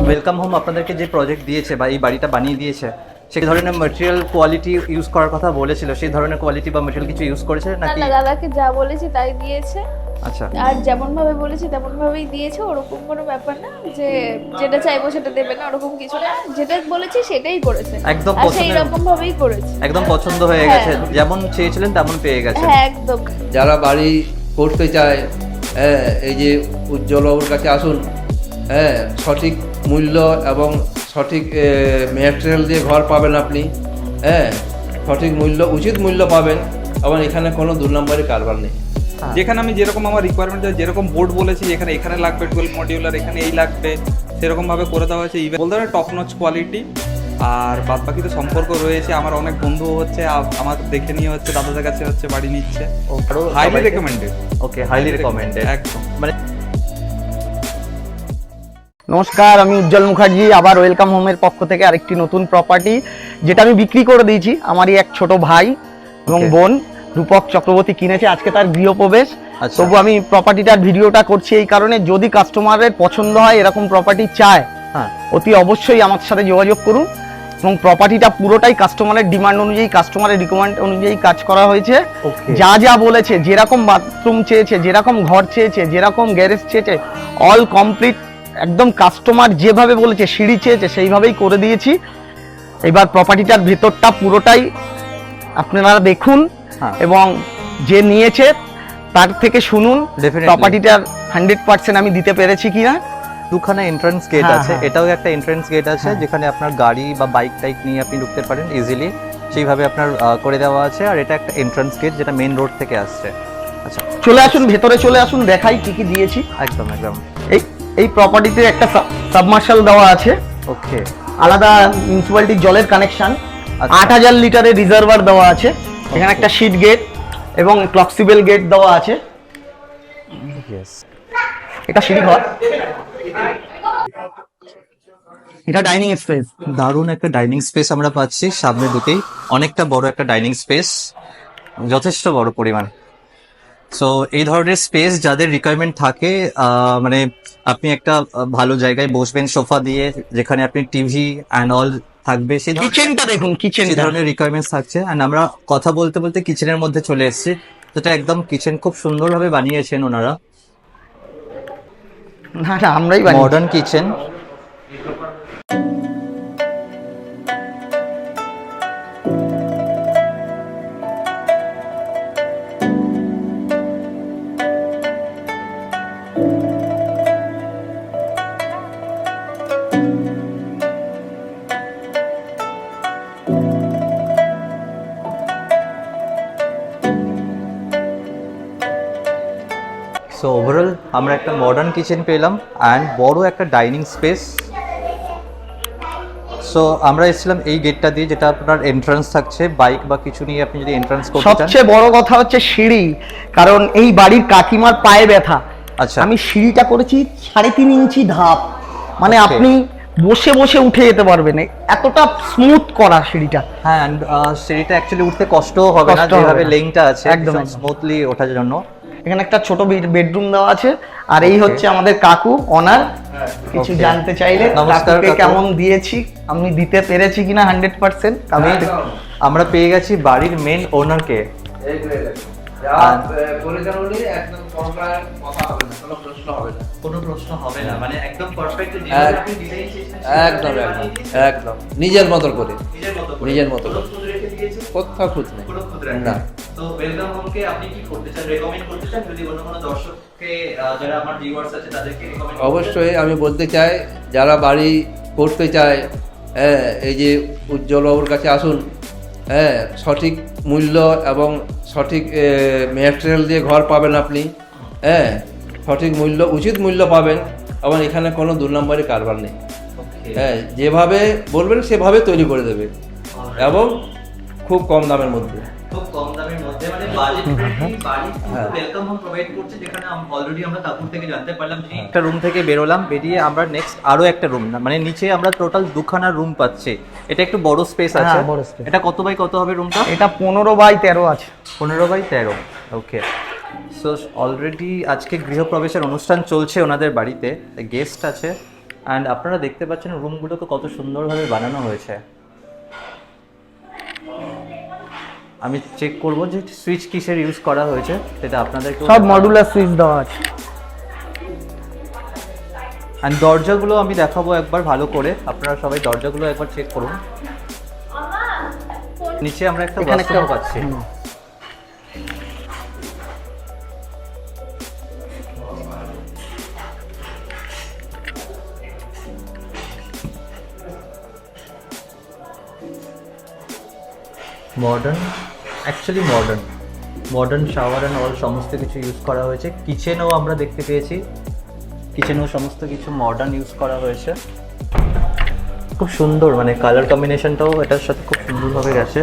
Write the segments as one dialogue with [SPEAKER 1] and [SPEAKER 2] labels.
[SPEAKER 1] Welcome home আপনাদেরকে যে project দিয়েছে বা এই বাড়িটা বানিয়ে দিয়েছে সেই ধরনের ম্যাটেরিয়াল কোয়ালিটি ইউজ করার কথা বলেছিল, সেই ধরনের কোয়ালিটি বা ম্যাটেরিয়াল কিছু ইউজ করেছে নাকি?
[SPEAKER 2] না, দাদাকে যা বলেছি তাই দিয়েছে।
[SPEAKER 1] আচ্ছা,
[SPEAKER 2] আর যেমন ভাবে বলেছি তেমন ভাবেই দিয়েছে, ওরকম কোনো ব্যাপার না যে যেটা চাইবো সেটা দেবে না, ওরকম কিছু না। যেটা বলেছি সেটাই করেছে,
[SPEAKER 1] একদম
[SPEAKER 2] সেই রকম ভাবেই করেছে,
[SPEAKER 1] একদম পছন্দ হয়ে গেছে, যেমন চেয়েছিলেন তেমন পেয়ে গেছে।
[SPEAKER 2] হ্যাঁ একদম।
[SPEAKER 3] যারা বাড়ি করতে চায় এই যে উজ্জ্বল বাবুর কাছে আসুন, সঠিক মূল্য এবং সঠিক ম্যাটেরিয়াল দিয়ে ঘর পাবেন আপনি, সঠিক মূল্য, উচিত মূল্য পাবেন এবং এখানে কোনো 2 নম্বরি কারবার নেই।
[SPEAKER 4] যেখানে আমি যেরকম আমার রিকোয়ারমেন্ট যেরকম বোর্ড বলেছি এখানে লাগবে 12 মডিউলার, এখানে এই লাগবে, সেরকম ভাবে করে দেওয়া হয়েছে। ইভেন বলতে পারে টপ নচ কোয়ালিটি। আর বাদ বাকি তো সম্পর্ক রয়েছে, আমার অনেক বন্ধু হচ্ছে আমার দেখে নিয়ে হচ্ছে দাদাদের কাছে হচ্ছে বাড়ি নিচ্ছে। Highly recommended.
[SPEAKER 1] Okay, highly recommended
[SPEAKER 4] একদম।
[SPEAKER 1] মানে
[SPEAKER 5] নমস্কার, আমি উজ্জ্বল মুখার্জি, আবার ওয়েলকাম হোমের পক্ষ থেকে আরেকটি নতুন প্রপার্টি যেটা আমি বিক্রি করে দিয়েছি। আমারই এক ছোট ভাই এবং বোন রূপক চক্রবর্তী কিনেছে, আজকে তার গৃহপ্রবেশ। তবু আমি প্রপার্টিটার ভিডিওটা করছি এই কারণে, যদি কাস্টমারের পছন্দ হয়, এরকম প্রপার্টি চায়, অতি অবশ্যই আমার সাথে যোগাযোগ করুন। এবং প্রপার্টিটা পুরোটাই কাস্টমারের ডিমান্ড অনুযায়ী, কাস্টমারের রিকোয়ারমেন্ট অনুযায়ী কাজ করা হয়েছে। যা যা বলেছে, যেরকম বাথরুম চেয়েছে, যেরকম ঘর চেয়েছে, যেরকম গ্যারেজ চেয়েছে, অল কমপ্লিট একদম কাস্টমার যেভাবে বলেছে, সিঁড়ি চেয়েছে সেইভাবেই করে দিয়েছি। এবার প্রপার্টিটার ভেতরটা পুরোটাই আপনারা দেখুন এবং যে নিয়েছে তার থেকে শুনুন প্রপার্টিটার 100% আমি দিতে পেরেছি কিনা।
[SPEAKER 1] দুখানা এন্ট্রান্স গেট আছে, এটাও একটা এন্ট্রান্স গেট আছে যেখানে আপনার গাড়ি বা বাইক টাইক নিয়ে আপনি ঢুকতে পারেন ইজিলি, সেইভাবে আপনার করে দেওয়া আছে। আর এটা একটা এন্ট্রান্স গেট যেটা মেইন রোড থেকে আসছে। আচ্ছা,
[SPEAKER 5] চলে আসুন ভেতরে, চলে আসুন, দেখাই কি কি দিয়েছি।
[SPEAKER 1] একদম একদম।
[SPEAKER 5] এই প্রপার্টিতে একটা সাবমার্শাল দেওয়া আছে,
[SPEAKER 1] ওকে,
[SPEAKER 5] আলাদা মিউনিসিপ্যালিটির জলের কানেকশন, 8000 লিটারের রিজার্ভার দেওয়া আছে। এখানে একটা শীট গেট এবং ক্লকসিবেল গেট দেওয়া আছে। এটা সিঁড়ি ঘর, এটা ডাইনিং স্পেস।
[SPEAKER 1] দারুণ একটা ডাইনিং স্পেস আমরা পাচ্ছি সামনে ঢুকেই, অনেকটা বড় একটা ডাইনিং স্পেস, যথেষ্ট বড় পরিমাণ। সো এই ধরনের স্পেস যাদের রিকোয়ারমেন্ট থাকে, মানে আপনি একটা ভালো জায়গায় বসবেন সোফা দিয়ে, যেখানে আপনি টিভি অ্যান্ড অল থাকবে, সেই
[SPEAKER 5] কিচেনটা দেখুন, কিচেন
[SPEAKER 1] সেই ধরনের রিকোয়ারমেন্টস থাকছে। অ্যান্ড আমরা কথা বলতে বলতে কিচেনের মধ্যে চলে এসেছি, যেটা একদম কিচেন খুব সুন্দরভাবে বানিয়েছেন ওনারা।
[SPEAKER 5] না আমরাই
[SPEAKER 1] মডার্ন কিচেন। সো ওভারঅল আমরা একটা মডার্ন কিচেন পেলাম অ্যান্ড বড় একটা ডাইনিং স্পেস। সো আমরা এসেছিলাম এই গেটটা দিয়ে, যেটা আপনার এন্ট্রান্স থাকছে, বাইক বা কিছু নিয়ে আপনি যদি এন্ট্রান্স করতে চান।
[SPEAKER 5] সবচেয়ে বড় কথা হচ্ছে সিঁড়ি, কারণ এই বাড়ির কাকিমার পায়ে ব্যথা।
[SPEAKER 1] আচ্ছা,
[SPEAKER 5] আমি সিঁড়িটা করেছি 3.5 ইঞ্চি ধাপ, মানে আপনি বসে বসে উঠে যেতে পারবেন, এতটা স্মুথ করা সিঁড়িটা।
[SPEAKER 1] হ্যাঁ, এন্ড সিঁড়িটা অ্যাকচুয়ালি উঠতে কষ্টও হবে না, যেভাবে লেংটা আছে
[SPEAKER 5] একদম
[SPEAKER 1] স্মুথলি ওঠার জন্য।
[SPEAKER 5] এখানে একটা ছোট বেডরুম দেওয়া আছে। আর এই হচ্ছে আমাদের কাকু, অনার। কিছু জানতে চাইলে কাকুকে কেমন দিয়েছি, আমি দিতে পেরেছি কিনা 100%।
[SPEAKER 1] আমরা পেয়ে গেছি বাড়ির মেন ওনারকে। কোনো প্রশ্ন হবে না, মানে একদম পারফেক্ট,
[SPEAKER 3] একদম একদম নিজের মতো করে, নিজের মতো করে, কোথাও খুঁত নেই না।
[SPEAKER 1] তো ওয়েলকাম হোমকে আপনি কি করতে চান, রেকমেন্ড করতে চান? যদি অন্য কোনো দর্শককে, যারা আমার ভিউয়ার্স আছে তাদেরকে রেকমেন্ড?
[SPEAKER 3] অবশ্যই আমি বলতে চাই, যারা বাড়ি করতে চায়, এই যে উজ্জ্বল বাবুর কাছে আসুন, হ্যাঁ, সঠিক মূল্য এবং সঠিক ম্যাটেরিয়াল দিয়ে ঘর পাবেন আপনি। হ্যাঁ, সঠিক মূল্য, উচিত মূল্য পাবেন এবং এখানে কোনো 2 নম্বরই কারবার নেই। হ্যাঁ, যেভাবে বলবেন সেভাবে তৈরি করে দেবে এবং খুব কম দামের মধ্যে।
[SPEAKER 1] খুব কম দামের মধ্যে, মানে বাজেট ফ্রেন্ডলি বাড়ি ওয়েলকাম হোম প্রোভাইড করছে, যেখানে অলরেডি আমরা কাকুর থেকে জানতে পারলাম যে একটা রুম থেকে বেরোলাম, বেরিয়ে আমরা নেক্সট আরো একটা রুম, মানে নিচে আমরা টোটাল 2খানা রুম পাচ্ছি। এটা একটু বড় স্পেস আছে।
[SPEAKER 5] বড় space।
[SPEAKER 1] এটা কত বাই কত হবে রুমটা?
[SPEAKER 5] এটা 15x13 আছে।
[SPEAKER 1] 15x13। ওকে, সো অলরেডি আজকে গৃহপ্রবেশের অনুষ্ঠান চলছে ওনাদের বাড়িতে, গেস্ট আছে, অ্যান্ড আপনারা দেখতে পাচ্ছেন রুমগুলোকে কত সুন্দরভাবে বানানো হয়েছে। আমি চেক করব যে সুইচ কিসের ইউজ করা হয়েছে, সেটা আপনাদেরকে
[SPEAKER 5] সব মডুলার সুইচ দেওয়া আছে।
[SPEAKER 1] অ্যান্ড দরজাগুলো আমি দেখাবো একবার ভালো করে, আপনারা সবাই দরজাগুলো একবার চেক করুন। নিচে আমরা একটা
[SPEAKER 5] এখানে একটা
[SPEAKER 1] ওয়াশরুম পাচ্ছি। Modern, actually modern shower and all সমস্ত কিছু ইউজ করা হয়েছে। কিচেনও আমরা দেখতে পেয়েছি, কিচেনেও সমস্ত কিছু মডার্ন ইউজ করা হয়েছে। খুব সুন্দর, মানে কালার কম্বিনেশনটাও এটার সাথে খুব সুন্দরভাবে গেছে।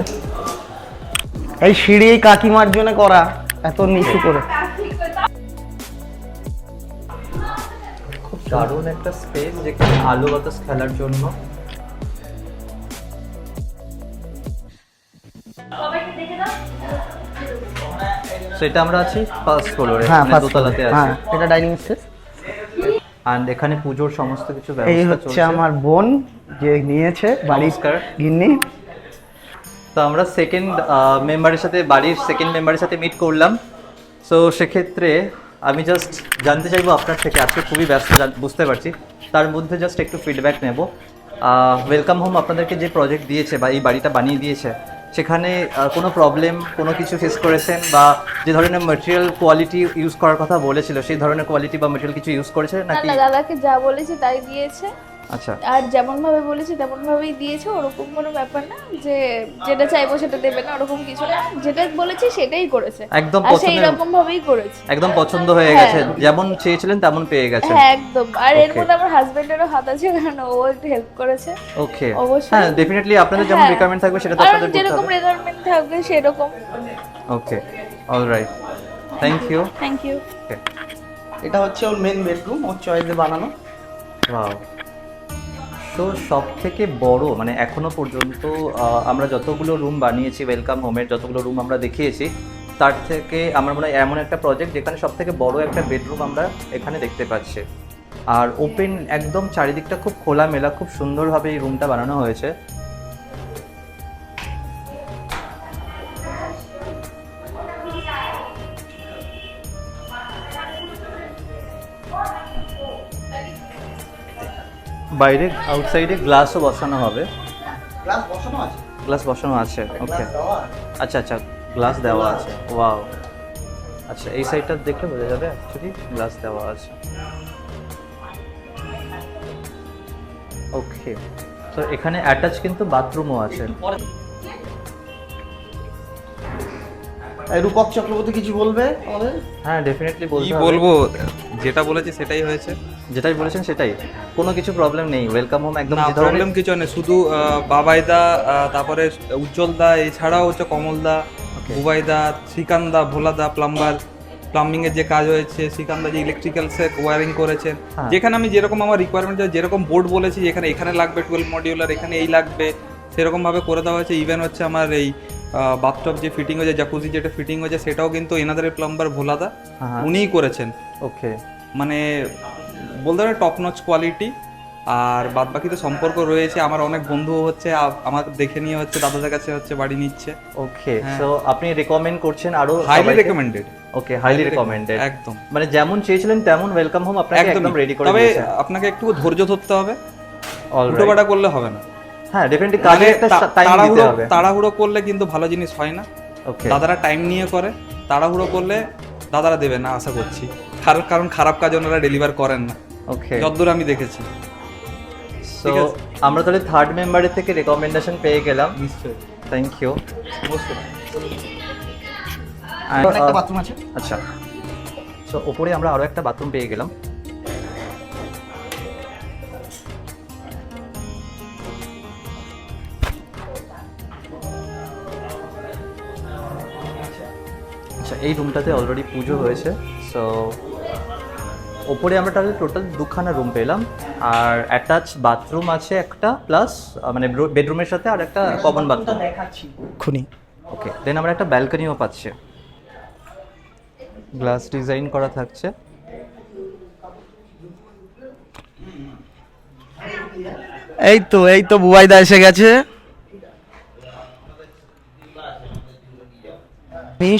[SPEAKER 5] এই সিঁড়ি এই কাকিমার জন্য করা, এত নিচু করে।
[SPEAKER 1] খুব দারুণ একটা স্পেস, যেখানে আলো বাতাস খেলার জন্য। সেটা আমরা আছি ফার্স্ট ফ্লোরে,
[SPEAKER 5] হ্যাঁ,
[SPEAKER 1] মানে দোতলাতে আছি।
[SPEAKER 5] হ্যাঁ, এটা ডাইনিং স্পেস।
[SPEAKER 1] এন্ড এখানে পুজোর সমস্ত কিছু
[SPEAKER 5] এই
[SPEAKER 1] ব্যবস্থা
[SPEAKER 5] হচ্ছে
[SPEAKER 1] চলছে।
[SPEAKER 5] আমার বোন যে নিয়েছে বাড়ির
[SPEAKER 1] নমস্কার।
[SPEAKER 5] গিন্নি।
[SPEAKER 1] তো আমরা সেকেন্ড মেম্বারের সাথে, বাড়ির সেকেন্ড মেম্বারের সাথে মিট করলাম। সো সেক্ষেত্রে আমি জাস্ট জানতে চাইবো আপনার থেকে, আজকে খুবই ব্যস্ত বুঝতে পারছি, তার মধ্যে জাস্ট একটু ফিডব্যাক নেব। ওয়েলকাম হোম আপনাদেরকে যে প্রজেক্ট দিয়েছে বা এই বাড়িটা বানিয়ে দিয়েছে, সেখানে কোনো প্রবলেম, কোনো কিছু ফেস করেছেন, বা যে ধরনের ম্যাটেরিয়াল কোয়ালিটি ইউজ করার কথা বলেছিল সেই ধরনের কোয়ালিটি বা ম্যাটেরিয়াল কিছু ইউজ করেছে
[SPEAKER 2] না
[SPEAKER 1] নাকি?
[SPEAKER 2] না, দাদাকে যা বলেছি তাই দিয়েছে।
[SPEAKER 1] আচ্ছা,
[SPEAKER 2] আর যেমন ভাবে বলেছি তেমন ভাবেই দিয়েছে, ওরকম কোনো ব্যাপার না যে যেটা চাইবো সেটা দেবে না, ওরকম কিছু না। যেটা বলেছি সেটাই করেছে,
[SPEAKER 1] একদম
[SPEAKER 2] আর সেই
[SPEAKER 1] পছন্দের,
[SPEAKER 2] রকম ভাবেই করেছে।
[SPEAKER 1] একদম পছন্দ হয়ে গেছে, যেমন চেয়েছিলেন তেমন পেয়ে গেছেন।
[SPEAKER 2] হ্যাঁ একদম। আর এর
[SPEAKER 1] Okay.
[SPEAKER 2] মধ্যে আমার হাজবেন্ডেরও হাত আছে, কারণ ও একটু হেল্প করেছে।
[SPEAKER 1] ওকে,
[SPEAKER 2] অবশ্যই।
[SPEAKER 1] হ্যাঁ ডেফিনেটলি আপনাদের যেমন
[SPEAKER 2] হ্যাঁ।
[SPEAKER 1] রিকোয়ারমেন্ট থাকবে সেটা তো
[SPEAKER 2] আর
[SPEAKER 1] আপনাদের করতে
[SPEAKER 2] যেরকম
[SPEAKER 1] হবে।
[SPEAKER 2] রিকোয়ারমেন্ট থাকবে সেরকম।
[SPEAKER 1] Okay, alright, thank you.
[SPEAKER 2] Thank you.
[SPEAKER 1] Okay,
[SPEAKER 5] এটা হচ্ছে ওর মেন বেডরুম, ওর চয়েসে বানানো।
[SPEAKER 1] ওয়াও। তো সব থেকে বড়, মানে এখনো পর্যন্ত আমরা যতগুলো রুম বানিয়েছি ওয়েলকাম হোমের, যতগুলো রুম আমরা দেখিয়েছি, তার থেকে আমার মনে হয় এমন একটা প্রজেক্ট যেখানে সব থেকে বড় একটা বেডরুম আমরা এখানে দেখতে পাচ্ছি। আর ওপেন একদম, চারিদিকটা খুব খোলামেলা, খুব সুন্দরভাবে এই রুমটা বানানো হয়েছে। বাইরে আউটসাইডে গ্লাসও বসানো হবে।
[SPEAKER 5] গ্লাস বসানো আছে।
[SPEAKER 1] গ্লাস বসানো আছে, ওকে। আচ্ছা আচ্ছা, গ্লাস দেওয়া আছে, ওয়াও। আচ্ছা, এই সাইডটা দেখলে বোঝা যাবে অ্যাকচুয়ালি গ্লাস দেওয়া আছে। ওকে, তো এখানে অ্যাটাচ কিন্তু বাথরুমও আছে।
[SPEAKER 5] রূপক চক্রবর্তী কিছু বলবে আমাদের?
[SPEAKER 1] হ্যাঁ ডেফিনেটলি
[SPEAKER 4] কি
[SPEAKER 1] বলতে হবে।
[SPEAKER 4] বলবো, যেটা বলেছি সেটাই হয়েছে।
[SPEAKER 1] যেটাই বলেছেন সেটাই, কোনো কিছু প্রবলেম নেই। ওয়েলকাম হোম একদম
[SPEAKER 4] না
[SPEAKER 1] যে ধরনের
[SPEAKER 4] প্রবলেম কিছু নেই, শুধু বাবাইদা, তারপরে উজ্জ্বলদা, এছাড়াও হচ্ছে কমলদা, বুবাইদা, শ্রীকান্তদা, ভোলাদা প্লাম্বিং এর যে কাজ হয়েছে, শ্রীকান্তদা যে ইলেকট্রিক্যালসের ওয়ারিং করেছেন।
[SPEAKER 1] হ্যাঁ।
[SPEAKER 4] যেখানে আমি যেরকম আমার রিকোয়ারমেন্ট, যেরকম বোর্ড বলেছি এখানে লাগবে 12 মডিউলার, এখানে এই লাগবে, সেরকম ভাবে করে দেওয়া হয়েছে। ইভেন হচ্ছে আমার এই বাথটব যে ফিটিং হয়েছে, জাকুজি যেটা ফিটিং হয়েছে, সেটাও কিন্তু এনাদের প্লাম্বার ভোলাদা
[SPEAKER 1] হ্যাঁ।
[SPEAKER 4] উনিই করেছেন।
[SPEAKER 1] ওকে,
[SPEAKER 4] মানে বলতে পারে টপ নচ কোয়ালিটি। আর বাদ বাকি তো সম্পর্ক রয়েছে, আমার অনেক বন্ধু হচ্ছে আমাকে দেখে নিয়ে হচ্ছে দাদাদের কাছে হচ্ছে বাড়ি নিচ্ছে।
[SPEAKER 1] ওকে,
[SPEAKER 4] হ্যাঁ।
[SPEAKER 1] সো আপনি রেকমেন্ড করছেন আরো?
[SPEAKER 4] Highly recommended.
[SPEAKER 1] Okay, highly recommended
[SPEAKER 4] একদম,
[SPEAKER 1] মানে যেমন চেয়েছিলেন তেমন ওয়েলকাম হোম আপনাকে একদম রেডি করে
[SPEAKER 4] তবে
[SPEAKER 1] দিয়েছে।
[SPEAKER 4] আপনাকে একটু ধৈর্য ধরতে হবে,
[SPEAKER 1] অলরাইট,
[SPEAKER 4] উল্টোপাল্টা করলে হবে না।
[SPEAKER 1] হ্যাঁ ডেফিনেটলি কাজে একটা টাইম দিতে হবে।
[SPEAKER 4] তাড়াহুড়ো করলে কিন্তু ভালো জিনিস হয় না।
[SPEAKER 1] ওকে,
[SPEAKER 4] দাদারা টাইম নিয়ে করে, তাড়াহুড়ো করলে দাদারা দেবে না আশা করছি। কারণ খারাপ কাজ ওনারা ডেলিভার করেন না,
[SPEAKER 1] ওকে।
[SPEAKER 4] যতদূর আমি দেখেছি।
[SPEAKER 1] সো আমরা তাহলে থার্ড মেম্বারের থেকে রেকমেন্ডেশন পেয়ে গেলাম।
[SPEAKER 4] নিশ্চয়ই।
[SPEAKER 1] Thank you.
[SPEAKER 5] একটা বাথরুম আছে।
[SPEAKER 1] আচ্ছা, তো ওপরে আমরা আরো একটা বাথরুম পেয়ে গেলাম। আচ্ছা, এই রুমটাতে অলরেডি পুজো হয়েছে। সো ওপরে আমরা তাহলে টোটাল দুখানা রুম পেলাম, আর অ্যাটাচ বাথরুম আছে একটা, প্লাস মানে বেডরুমের সাথে আর একটা কমন বাথরুম
[SPEAKER 5] দেখাচ্ছি খুনি।
[SPEAKER 1] ওকে, দেন আমরা একটা ব্যালকনিও পাচ্ছি, গ্লাস ডিজাইন করা থাকছে।
[SPEAKER 5] এই তো বুবাইদা এসে গেছে। আমি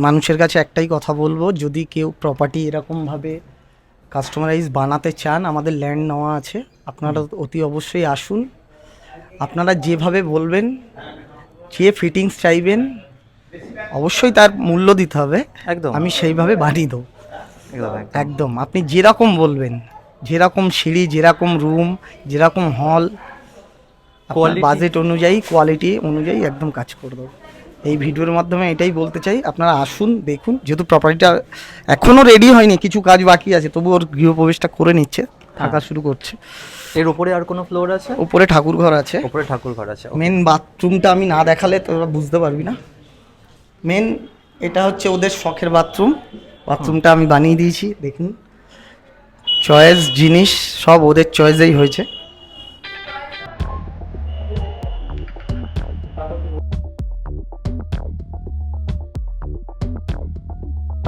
[SPEAKER 5] মানুষের কাছে একটাই কথা বলবো, যদি কেউ প্রপার্টি এরকমভাবে কাস্টমারাইজ বানাতে চান, আমাদের ল্যান্ড নেওয়া আছে, আপনারা অতি অবশ্যই আসুন। আপনারা যেভাবে বলবেন, যে ফিটিংস চাইবেন, অবশ্যই তার মূল্য দিতে হবে।
[SPEAKER 1] একদম
[SPEAKER 5] আমি সেইভাবে বানিয়ে দেবো।
[SPEAKER 1] একদম
[SPEAKER 5] একদম আপনি যেরকম বলবেন, যেরকম সিঁড়ি, যেরকম রুম, যেরকম হল,
[SPEAKER 1] Quality-
[SPEAKER 5] বাজেট অনুযায়ী, কোয়ালিটি অনুযায়ী একদম কাজ করে দেবো। এই ভিডিওর মাধ্যমে এটাই বলতে চাই, আপনারা আসুন, দেখুন। যেহেতু প্রপার্টিটা এখনও রেডি হয়নি, কিছু কাজ বাকি আছে, তবু ওর গৃহপ্রবেশটা করে নিচ্ছে, থাকা শুরু করছে।
[SPEAKER 1] এর উপরে আর কোনো ফ্লোর আছে?
[SPEAKER 5] উপরে ঠাকুর ঘর আছে।
[SPEAKER 1] উপরে ঠাকুর ঘর আছে।
[SPEAKER 5] মেন বাথরুমটা আমি না দেখালে তোরা বুঝতে পারবি না। মেন এটা হচ্ছে ওদের শখের বাথরুম। বাথরুমটা আমি বানিয়ে দিয়েছি, দেখুন। চয়েস জিনিস সব ওদের চয়েসেই হয়েছে।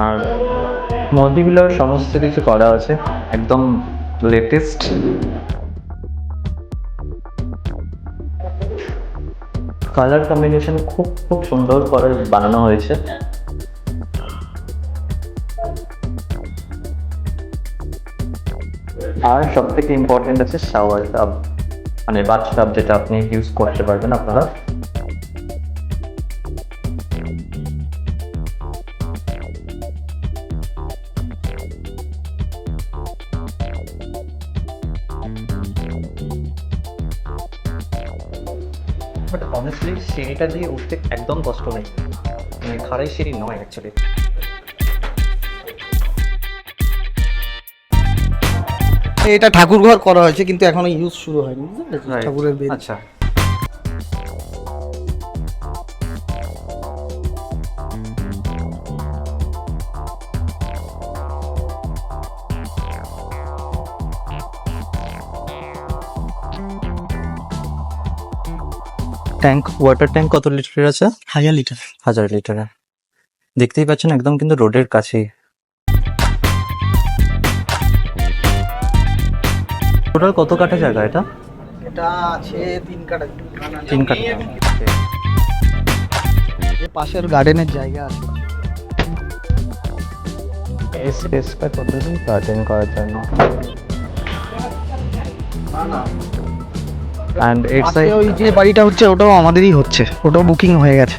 [SPEAKER 1] আর মডিউলার সমস্ত কিছু করা আছে, একদম লেটেস্ট। কালার কম্বিনেশন খুব খুব সুন্দর করে বানানো হয়েছে। আর সব থেকে ইম্পর্টেন্ট আছে শাওয়ার টাব, মানে বাথটাব, যেটা আপনি ইউজ করতে পারবেন আপনারা। বাট অনেস্টলি সিঁড়িটা দিয়ে উঠতে একদম কষ্ট নেই, মানে খাড়াই সিঁড়ি নয় অ্যাকচুয়ালি।
[SPEAKER 5] এটা ঠাকুর ঘর করা হয়েছে, কিন্তু এখনো ইউজ শুরু হয়নি, বুঝতে পেরেছিস? ঠাকুরের বেদ।
[SPEAKER 1] আচ্ছা, ট্যাঙ্ক, ওয়াটার ট্যাঙ্ক কত লিটারের আছে?
[SPEAKER 5] 1000 লিটার।
[SPEAKER 1] 1000 লিটারের। দেখতেই পাচ্ছেন একদম কিন্তু রোডের কাছেই। টোটাল কত কাঠা জায়গা এটা?
[SPEAKER 5] এটা আছে 3 কাঠা।
[SPEAKER 1] 3 কাঠা।
[SPEAKER 5] পাশের গার্ডেনের জায়গা আছে।
[SPEAKER 1] এই স্পেসটা কতদিন গার্ডেন করার জন্য। অ্যান্ড এর সাইড
[SPEAKER 5] ওই যে বাড়িটা হচ্ছে, ওটাও আমাদেরই হচ্ছে, ওটাও বুকিং হয়ে গেছে।